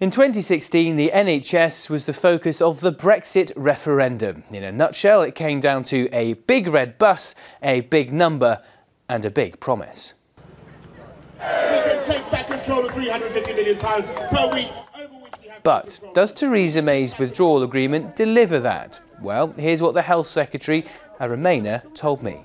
In 2016, the NHS was the focus of the Brexit referendum. In a nutshell, it came down to a big red bus, a big number and a big promise. We can take back control of £350 million per week. But does Theresa May's withdrawal agreement deliver that? Well, here's what the Health Secretary, a Remainer, told me.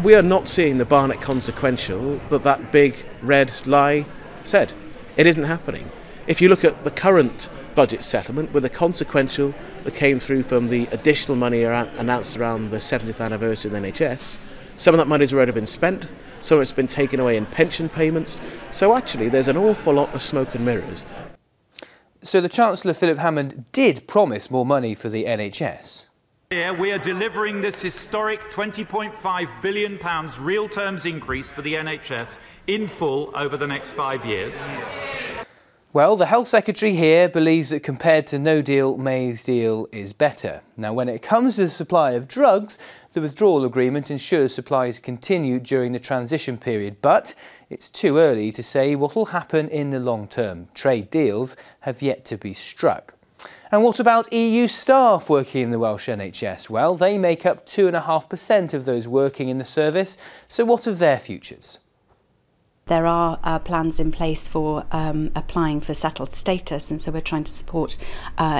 We are not seeing the Barnett consequential that big red lie said. It isn't happening. If you look at the current budget settlement with the consequential that came through from the additional money announced around the 70th anniversary of the NHS, some of that money has already been spent, some of it's been taken away in pension payments. So actually there's an awful lot of smoke and mirrors. So the Chancellor Philip Hammond did promise more money for the NHS. Here we are delivering this historic £20.5 billion real terms increase for the NHS in full over the next 5 years. Well, the Health Secretary here believes that compared to no deal, May's deal is better. Now, when it comes to the supply of drugs, the withdrawal agreement ensures supplies continue during the transition period, but it's too early to say what will happen in the long term. Trade deals have yet to be struck. And what about EU staff working in the Welsh NHS? Well, they make up 2.5% of those working in the service, so what of their futures? There are plans in place for applying for settled status, and so we're trying to support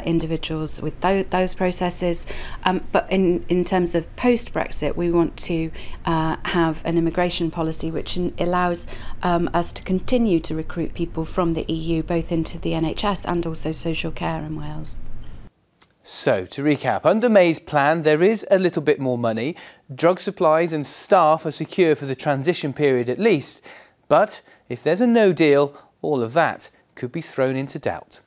individuals with those processes. But in terms of post-Brexit, we want to have an immigration policy which allows us to continue to recruit people from the EU, both into the NHS and also social care in Wales. So, to recap, under May's plan, there is a little bit more money. Drug supplies and staff are secure for the transition period at least. But if there's a no deal, all of that could be thrown into doubt.